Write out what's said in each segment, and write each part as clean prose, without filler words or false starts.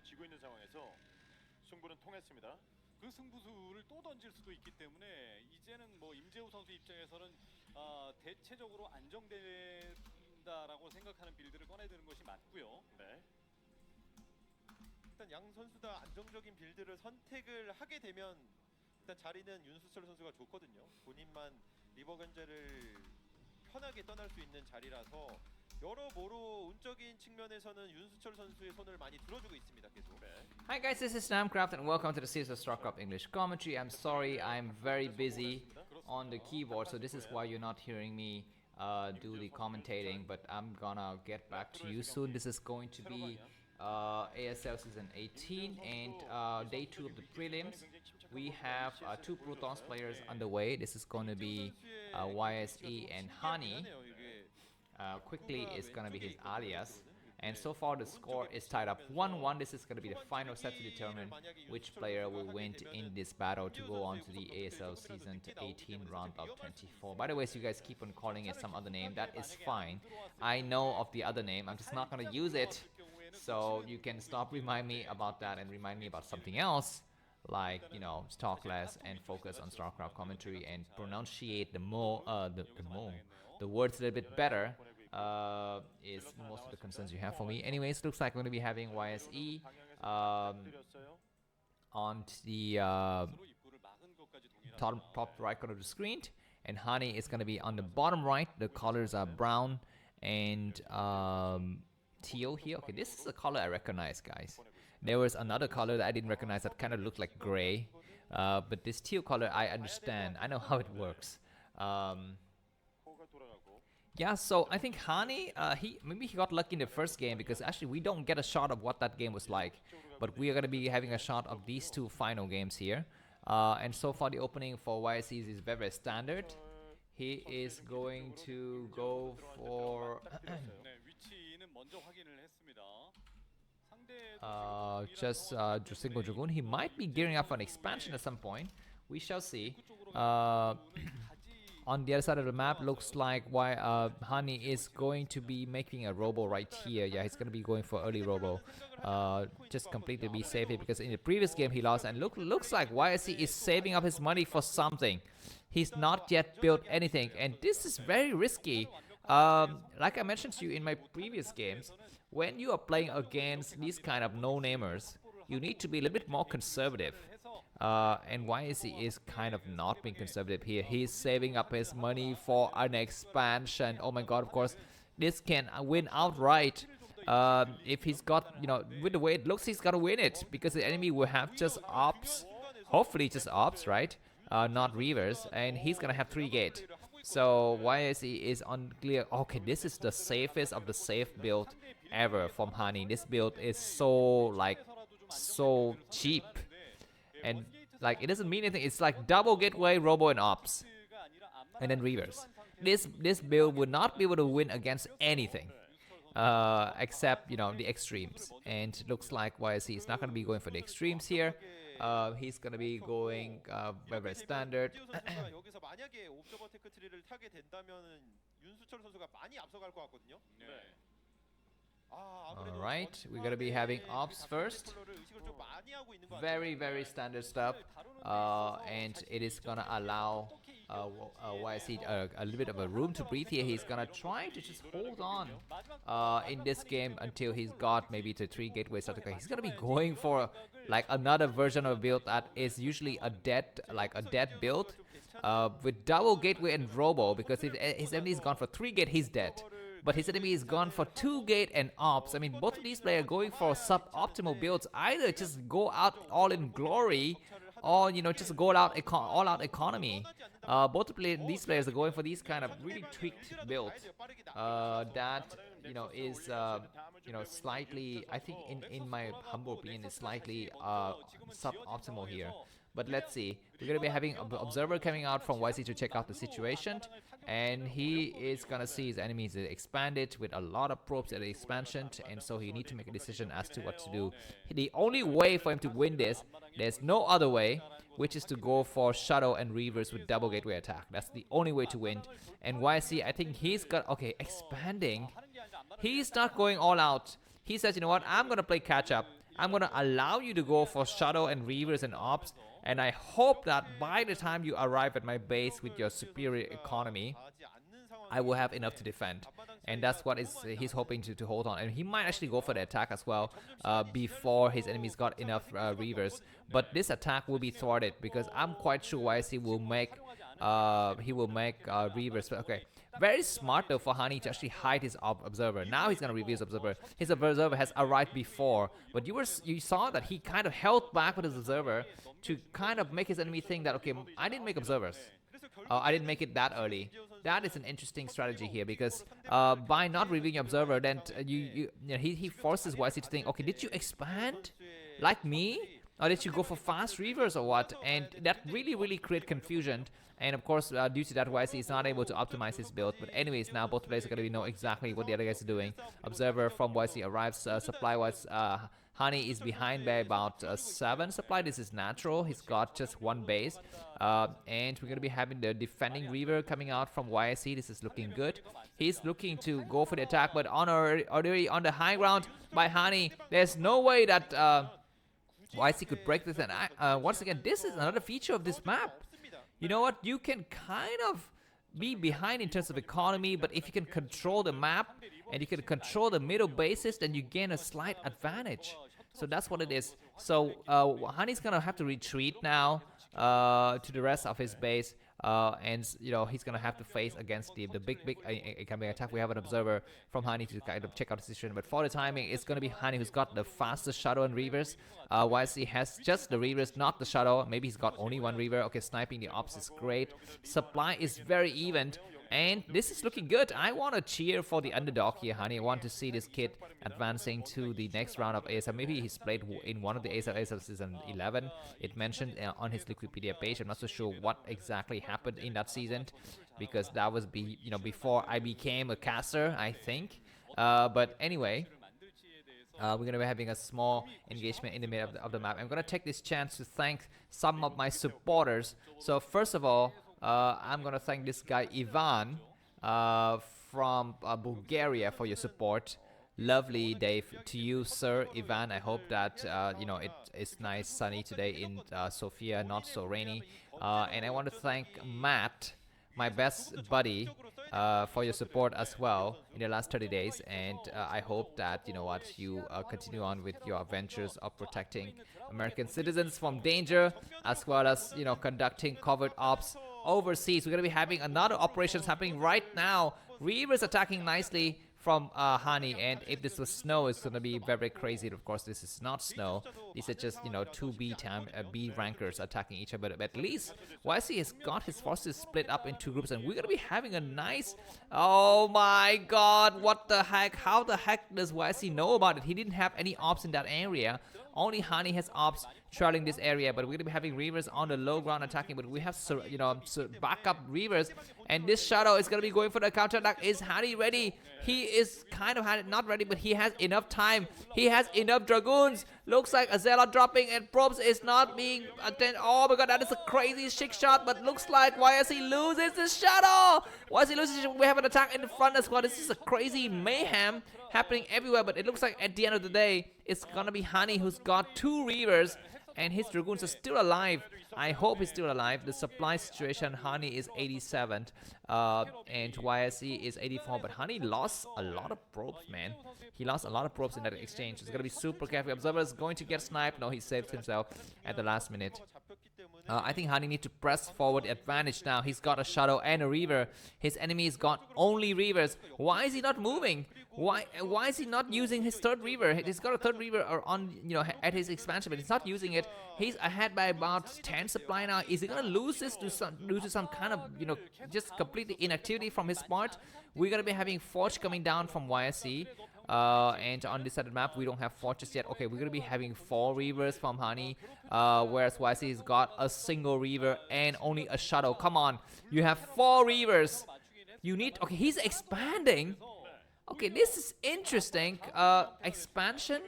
점을 쥐고 있는 상황에서 승부는 통했습니다. 그 승부수를 또 던질 수도 있기 때문에 이제는 뭐 임재우 선수 입장에서는 대체적으로 안정된다라고 생각하는 빌드를 꺼내드는 것이 맞고요. 네. 일단 양 선수 다 안정적인 빌드를 선택을 하게 되면 일단 자리는 윤수철 선수가 좋거든요. 본인만 리버 견제를 편하게 떠날 수 있는 자리라서 여러모로 운적인 측면에서는 윤수철 선수의 손을 많이 들어주고 있습니다. 계속. 네. Hi guys, this is namkraftvn and welcome to the series of Starcraft English commentary. I'm sorry, I'm very busy on the keyboard, so this is why you're not hearing me do the commentating, but I'm gonna get back to you soon. This is going to be ASL Season 18 and day 2 of the prelims. We have 2 Protoss players underway. This is going to be YSC and Hani. Quickly is going to be his alias. And so far the score is tied up 1-1. This is going to be the final set to determine which player will win in this battle to go on to the ASL Season 18 round of 24. By the way, so you guys keep on calling it some other name, that is fine. I know of the other name, I'm just not going to use it. So you can stop remind me about that and remind me about something else, like, you know, talk less and focus on Starcraft commentary and pronunciate the words a little bit better. Is most of the concerns you have for me. Anyways, looks like we're going to be having YSE on the top right corner of the screen, and Hani is going to be on the bottom right. The colors are brown and teal here. Okay, this is a color I recognize, guys. There was another color that I didn't recognize that kind of looked like gray, but this teal color I understand. I know how it works. Yeah, so I think Hani, maybe he got lucky in the first game because actually we don't get a shot of what that game was like. But we are going to be having a shot of these 2 final games here. And so far the opening for YSC is very, very standard. He is going to go for just single Dragoon. He might be gearing up for an expansion at some point. We shall see. On the other side of the map, looks like Hani is going to be making a robo right here. Yeah, he's going to be going for early robo. Just completely be safe here because in the previous game he lost. And looks like YSC is saving up his money for something. He's not yet built anything. And this is very risky. Like I mentioned to you in my previous games, when you are playing against these kind of no-namers, you need to be a little bit more conservative. And YSC is kind of not being conservative here. He's saving up his money for an expansion. Oh my god, of course, this can win outright. If he's got, you know, with the way it looks, he's got to win it. Because the enemy will have just ops. Hopefully just ops, right? Not reavers. And he's going to have 3 gate. So YSC is unclear. Okay, this is the safest of the safe build ever from Hani. This build is so cheap. And like it doesn't mean anything. It's like double gateway, robo, and ops, and then reavers. This build would not be able to win against anything, except, you know, the extremes. And looks like YSC is not going to be going for the extremes here. He's going to be going very, very standard. Alright, we're gonna be having ops first. Very, very standard stuff. And it is gonna allow YSC a little bit of a room to breathe here. He's gonna try to just hold on in this game until he's got maybe the 3 gateway Strategy. He's gonna be going for like another version of a build that is usually a dead build with double gateway and robo, because if his enemy's gone for 3 gate, he's dead. But his enemy is gone for 2 gate and ops. I mean, both of these players are going for suboptimal builds. Either just go out all in glory, or, you know, just go out all out economy. Both of these players are going for these kind of really tweaked builds that, you know, is you know, slightly, I think in my humble opinion, is slightly suboptimal here. But let's see. We're going to be having an observer coming out from YC to check out the situation. And he is going to see his enemies expanded with a lot of probes at the expansion. And so he needs to make a decision as to what to do. The only way for him to win this, there's no other way, which is to go for Shadow and Reavers with double gateway attack. That's the only way to win. And YC, I think he's got... Okay, expanding. He's not going all out. He says, you know what, I'm going to play catch up. I'm gonna allow you to go for Shadow and Reavers and Ops, and I hope that by the time you arrive at my base with your superior economy, I will have enough to defend. And that's what he's hoping to hold on. And he might actually go for the attack as well before his enemies got enough Reavers. But this attack will be thwarted because I'm quite sure YSC will make Reavers. Okay, very smart though for Hani to actually hide his observer. Now he's gonna reveal his observer. His observer has arrived before, but you saw that he kind of held back with his observer to kind of make his enemy think that, okay, I didn't make observers. I didn't make it that early. That is an interesting strategy here because by not revealing your observer, then he forces YSC to think, okay, did you expand like me? Or did you go for fast reavers or what? And that really create confusion. And of course, due to that, YSC is not able to optimize his build. But anyways, now both players are going to know exactly what the other guys are doing. Observer from YSC arrives supply-wise. Hani is behind by about 7 supply. This is natural. He's got just 1 base. And we're going to be having the defending Reaver coming out from YSC. This is looking good. He's looking to go for the attack, but already on the high ground by Hani. There's no way that YSC could break this. And once again, this is another feature of this map. You know what? You can kind of be behind in terms of economy, but if you can control the map and you can control the middle bases, then you gain a slight advantage. So that's what it is. So Hani's gonna have to retreat now to the rest of his base, and he's gonna have to face against the big incoming attack. We have an observer from Hani to kind of check out the situation, but for the timing, it's gonna be Hani who's got the fastest Shadow and Reavers. YSC has just the Reavers, not the Shadow. Maybe he's got only 1 Reaver. Okay, sniping the Ops is great. Supply is very even. And this is looking good. I want to cheer for the underdog here, Hani. I want to see this kid advancing to the next round of ASL. Maybe he's played in one of the ASL season 11. It mentioned on his Wikipedia page. I'm not so sure what exactly happened in that season because that was before I became a caster, I think. But anyway, we're going to be having a small engagement in the middle of the map. I'm going to take this chance to thank some of my supporters. So first of all, I'm gonna thank this guy Ivan from Bulgaria for your support. Lovely day to you, sir Ivan. I hope that it is nice sunny today in Sofia, not so rainy. And I want to thank Matt, my best buddy, for your support as well in the last 30 days. And I hope that you continue on with your adventures of protecting American citizens from danger, as well as conducting covert ops overseas. We're going to be having another operations happening right now. Reavers attacking nicely from Hani, and if this was snow, it's going to be very crazy. Of course, this is not snow. These are just 2 B rankers attacking each other. But at least YSC has got his forces split up in 2 groups, and we're going to be having a nice. Oh my God! What the heck? How the heck does YSC know about it? He didn't have any ops in that area. Only Hani has ops trailing this area, but we're gonna be having Reavers on the low ground attacking. But we have backup Reavers, and this Shadow is gonna be going for the counter attack. Is Hani ready? He is kind of not ready, but he has enough time. He has enough Dragoons. Looks like a Zelle dropping, and Probes is not being attended. Oh my God, that is a crazy chick shot, but looks like YSC loses the Shadow. YSC loses. We have an attack in the front as well. This is a crazy mayhem happening everywhere, but it looks like at the end of the day, it's gonna be Hani who's got 2 Reavers, and his Dragoons are still alive. I hope he's still alive. The supply situation, Hani is 87th, and YSC is 84, but Hani lost a lot of probes, man. He lost a lot of probes in that exchange. It's gonna be super careful. Observer is going to get sniped. No, he saved himself at the last minute. I think Hani needs to press forward the advantage now. He's got a Shadow and a Reaver. His enemy's got only Reavers. Why is he not moving? Why is he not using his 3rd Reaver? He's got a 3rd Reaver on at his expansion, but he's not using it. He's ahead by about 10 supply now. Is he gonna lose this due to some kind of just completely inactivity from his part? We're gonna be having Forge coming down from YSC. And on this side of the map, we don't have Fortress yet. Okay, we're going to be having 4 Reavers from Hani, whereas YSC has got a single Reaver and only a Shadow. Come on, you have 4 Reavers. You need... Okay, he's expanding. Okay, this is interesting. Expansion,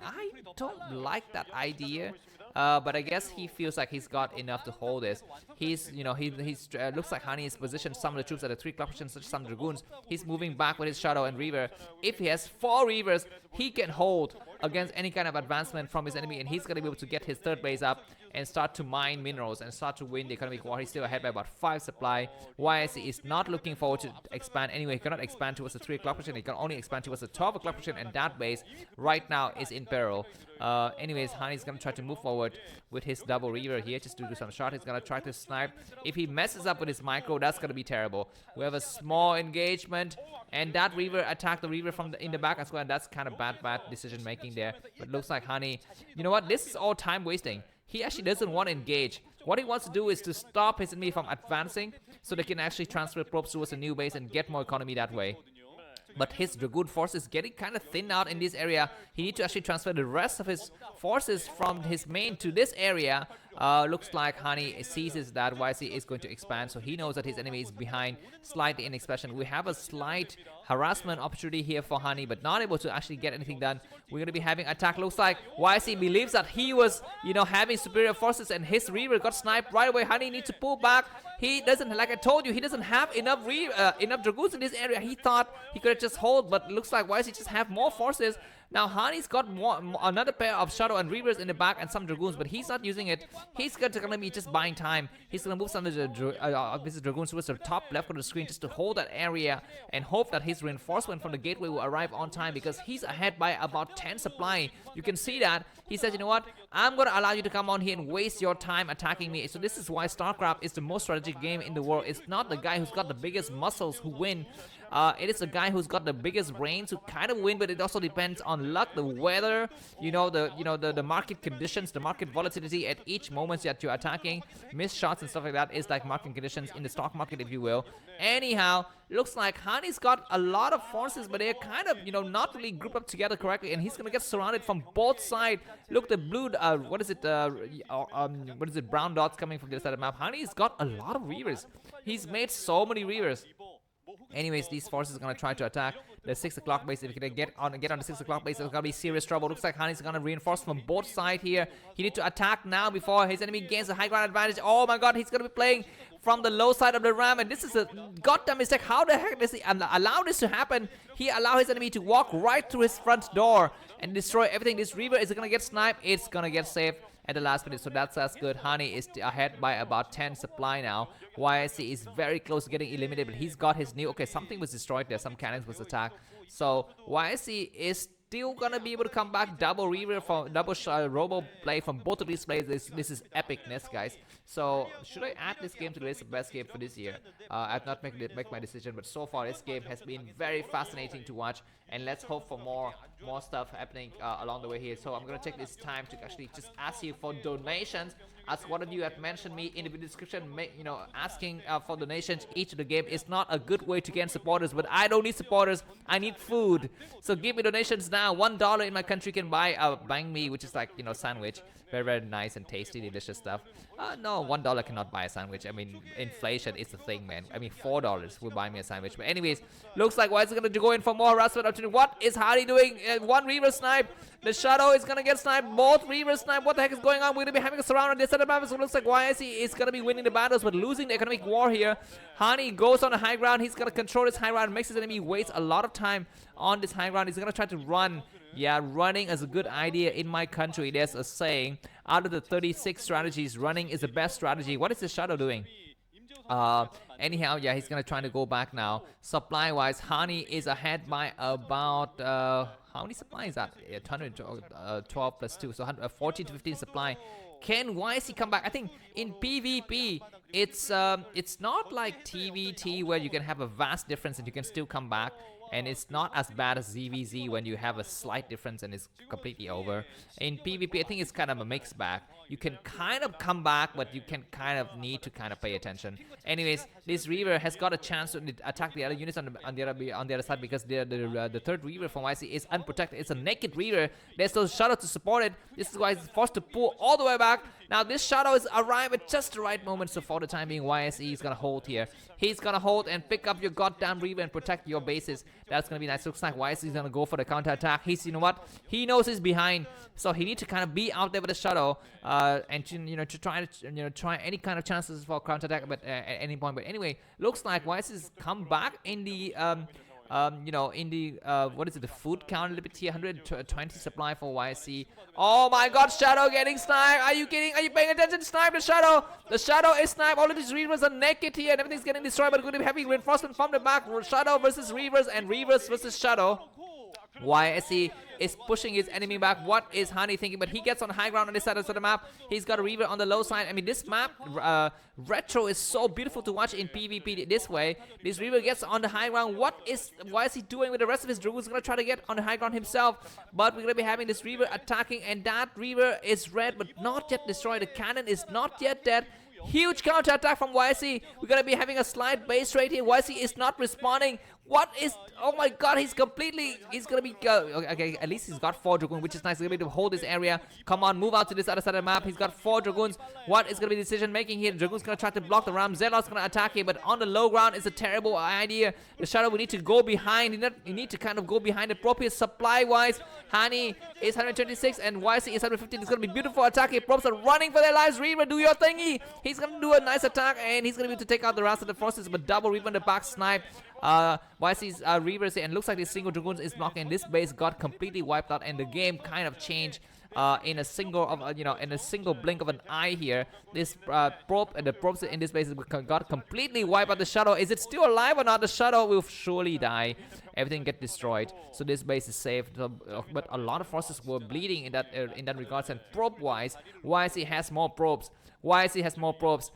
I don't like that idea. but I guess he feels like he's got enough to hold this. He's, you know, he's looks like Hani is positioned some of the troops at the 3 o'clock position, such as some dragoons. He's moving back with his Shadow and Reaver. If he has 4 Reavers, he can hold against any kind of advancement from his enemy, and he's gonna be able to get his 3rd base up and start to mine minerals and start to win the economic war. He's still ahead by about 5 supply. YSC is not looking forward to expand anyway. He cannot expand towards the 3 o'clock position. He can only expand towards the 12 o'clock position, and that base right now is in peril. Anyways, Hani's gonna try to move forward with his double Reaver here just to do some shot. He's gonna try to snipe. If he messes up with his micro, that's gonna be terrible. We have a small engagement, and that Reaver attacked the Reaver from in the back as well, and that's kind of bad decision making there. But looks like Hani, you know what, this is all time wasting. He actually doesn't want to engage. What he wants to do is to stop his enemy from advancing so they can actually transfer probes towards a new base and get more economy that way. But his Dragoon force is getting kind of thin out in this area. He needs to actually transfer the rest of his forces from his main to this area. Looks like Hani sees that YC is going to expand, so he knows that his enemy is behind slightly in expansion. We have a slight harassment opportunity here for Hani, but not able to actually get anything done. We're going to be having attack. Looks like YC believes that he was, you know, having superior forces, and his Reaver got sniped right away. Hani needs to pull back. He doesn't, like I told you, he doesn't have enough Dragoons in this area. He thought he could just hold, but looks like YC just have more forces. Now Hani's got another pair of Shadow and Reavers in the back and some Dragoons, but he's not using it. He's gonna be just buying time. He's gonna move some of the Dragoons towards the top left of the screen just to hold that area and hope that his reinforcement from the gateway will arrive on time, because he's ahead by about 10 supply. You can see that. He says, you know what, I'm gonna allow you to come on here and waste your time attacking me. So this is why Starcraft is the most strategic game in the world. It's not the guy who's got the biggest muscles who win. It is a guy who's got the biggest brains who kind of win, but it also depends on luck, the weather, the market conditions, the market volatility at each moment that you're attacking. Missed shots and stuff like that is like market conditions in the stock market, if you will. Anyhow, looks like Hani's got a lot of forces, but they're kind of, not really grouped up together correctly, and he's gonna get surrounded from both sides. Look, the blue, brown dots coming from the other side of the map. Hani's got a lot of Reavers. He's made so many Reavers. Anyways, these forces are gonna try to attack the 6 o'clock base. If you can get on the 6 o'clock base, it's gonna be serious trouble. Looks like Hani's gonna reinforce from both sides here. He needs to attack now before his enemy gains a high ground advantage. Oh my god, he's gonna be playing from the low side of the ramp, and this is a goddamn mistake. How the heck does he allow this to happen? He allowed his enemy to walk right through his front door and destroy everything. This Reaver is gonna get sniped. It's gonna get saved at the last minute, so that's good. Hani is ahead by about 10 supply now. YSC is very close to getting eliminated, but he's got his new... Okay, something was destroyed there. Some cannons was attacked. So YSC is still gonna be able to come back. Double Reaver from double Robo play from both of these plays. This is epicness, guys. So should I add this game to the list of best game for this year? I've not make my decision, but so far this game has been very fascinating to watch, and let's hope for more stuff happening along the way here. So I'm gonna take this time to actually just ask you for donations. As one of you have mentioned me in the description, asking for donations each of the game is not a good way to gain supporters, but I don't need supporters, I need food. So give me donations now. $1 in my country can buy a bang me, which is like, sandwich. Very, very nice and tasty, delicious stuff. No, $1 cannot buy a sandwich. I mean, inflation is the thing, man. I mean, $4 will buy me a sandwich. But anyways, looks like White's going to go in for more harassment opportunity. What is Hardy doing? One Reaver snipe. The Shadow is going to get sniped. Both Reaver snipe. What the heck is going on? We're going to be having a surround on this side of the map. So it looks like YSC is going to be winning the battles, but losing the economic war here. Hani goes on the high ground. He's going to control his high ground. Makes his enemy waste a lot of time on this high ground. He's going to try to run. Yeah, running is a good idea in my country. There's a saying, out of the 36 strategies, running is the best strategy. What is the Shadow doing? Anyhow, yeah, he's gonna try to go back now. Supply wise, Hani is ahead by about how many supply is that? 112 plus 2, so 14 to 15 supply. Can YC come back? I think in PvP it's not like TvT where you can have a vast difference and you can still come back. And it's not as bad as ZVZ when you have a slight difference and it's completely over. In PvP, I think it's kind of a mixed bag. You can kind of come back, but you can kind of need to kind of pay attention. Anyways, this Reaver has got a chance to attack the other units on the other side, because the third Reaver from YC is unprotected. It's a naked Reaver. There's no Shadow to support it. This is why he's forced to pull all the way back. Now this Shadow is arrived at just the right moment, so for the time being, YSE is gonna hold here. He's gonna hold and pick up your goddamn Reaver and protect your bases. That's gonna be nice. Looks like YSE is gonna go for the counter attack. You know what? He knows he's behind. so he need to kind of be out there with the shadow, and to try any kind of chances for counter attack, but at any point. But anyway, looks like YSC's come back in the what is it, the food count a little bit here, 120 supply for YSC. Oh my god, Shadow getting sniped. Are you kidding? Are you paying attention? Snipe the Shadow. The Shadow is sniped. All of these Reavers are naked here and everything's getting destroyed, but going to be having reinforcement from the back. Shadow versus Reavers and Reavers versus Shadow. YSC is pushing his enemy back. What is Hani thinking? But he gets on high ground on this side of the map. He's got a Reaver on the low side. I mean, this map, retro, is so beautiful to watch in PvP this way. This Reaver gets on the high ground. What is YSC doing with the rest of his Dragoons? Going to try to get on the high ground himself. But we're going to be having this Reaver attacking, and that Reaver is red, but not yet destroyed. The cannon is not yet dead. Huge counter attack from YSC. We're gonna be having a slight base rate here. YSC is not responding. What is? Oh my god, he's gonna be okay, at least he's got 4 Dragoons, which is nice. He's gonna be able to hold this area. Come on, move out to this other side of the map. He's got 4 Dragoons. What is gonna be the decision making here? Dragoon's gonna try to block the ram. Zealot's gonna attack here, but on the low ground is a terrible idea. The Shadow, we need to go behind. You need to kind of go behind the Propius supply wise. Hani is 126 and YSC is 115. It's gonna be beautiful attack here. Props are running for their lives. Reaver, do your thingy. He's gonna do a nice attack and he's gonna be able to take out the rest of the forces, but double Reaver in the back snipe. YSC's Reavers here, and looks like this single Dragoons is blocking. This base got completely wiped out, and the game kind of changed in a single blink of an eye here. This probe and the probes in this base got completely wiped out. The Shadow, is it still alive or not? The Shadow will surely die. Everything get destroyed, so this base is safe. But a lot of forces were bleeding in that regards. And probe wise, YSC has more probes. YSC has more probes.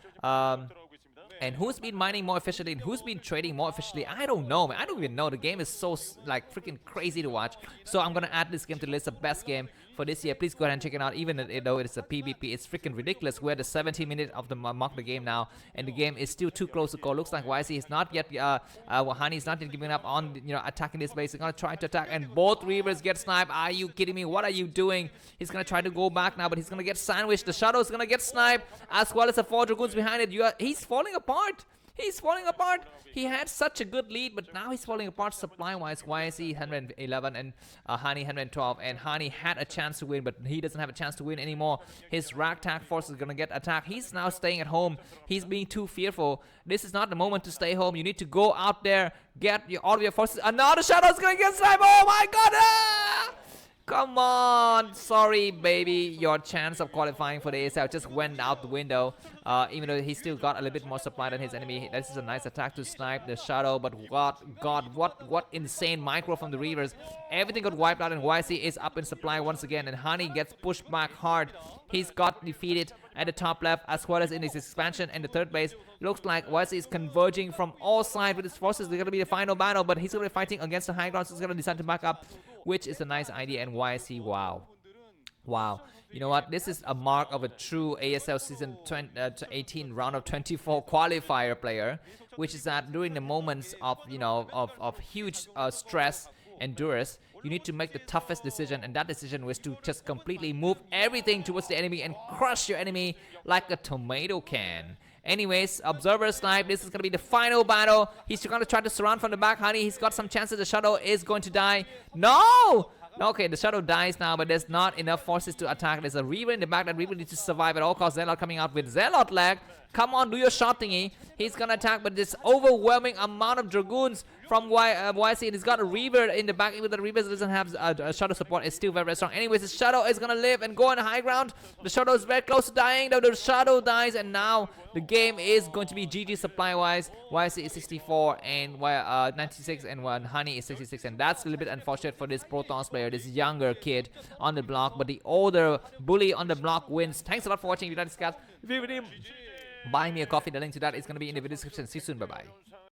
And who's been mining more efficiently and who's been trading more efficiently? I don't know, man. I don't even know. The game is so like freaking crazy to watch. So I'm gonna add this game to the list of best game for this year. Please go ahead and check it out. Even though it's a PvP, it's freaking ridiculous. We're at the 17 minute of the mark the game now, and the game is still too close to call. Looks like YSC is not yet, Hani is not yet giving up on attacking this base. He's gonna try to attack, and both Reavers get sniped. Are you kidding me? What are you doing? He's gonna try to go back now, but he's gonna get sandwiched. The Shadow is gonna get sniped, as well as the 4 Dragoons behind it. He's falling apart. He's falling apart. He had such a good lead, but now he's falling apart supply-wise. YSC 111 and Hani 112. And Hani had a chance to win, but he doesn't have a chance to win anymore. His ragtag force is going to get attacked. He's now staying at home. He's being too fearful. This is not the moment to stay home. You need to go out there, get all of your forces. And now the Shadow's going to get sniped. Oh my god! Ah! Come on, sorry baby, your chance of qualifying for the ASL just went out the window. Even though he still got a little bit more supply than his enemy. This is a nice attack to snipe the Shadow, but what insane micro from the Reavers. Everything got wiped out, and YSC is up in supply once again, and Hani gets pushed back hard. He's got defeated at the top left, as well as in his expansion and the third base. Looks like YSC is converging from all sides with his forces. They're going to be the final battle, but he's going to be fighting against the high ground, so he's going to decide to back up, which is a nice idea. And YSC, wow. You know what? This is a mark of a true ASL season 18 round of 24 qualifier player, which is that during the moments of of huge stress and duress, you need to make the toughest decision, and that decision was to just completely move everything towards the enemy and crush your enemy like a tomato can. Anyways, observer snipe. This is going to be the final battle. He's going to try to surround from the back. Hani, he's got some chances. The Shadow is going to die. No! Okay, the Shadow dies now, but there's not enough forces to attack. There's a Reaver in the back that Reaver needs to survive at all costs. Zealot coming out with Zealot lag. Come on, do your shot thingy. He's gonna attack, but this overwhelming amount of Dragoons from YSC, and he's got a Reaver in the back. Even the Reaver doesn't have Shadow support, is still very, very strong. Anyways, the Shadow is gonna live and go on the high ground. The Shadow is very close to dying. The Shadow dies, and now the game is going to be GG supply-wise. YSC is 64 and 96, and Hani is 66, and that's a little bit unfortunate for this Protoss player, this younger kid on the block. But the older bully on the block wins. Thanks a lot for watching. If you like this, guys, buy me a coffee. The link to that is going to be in the video description. See you soon. Bye bye.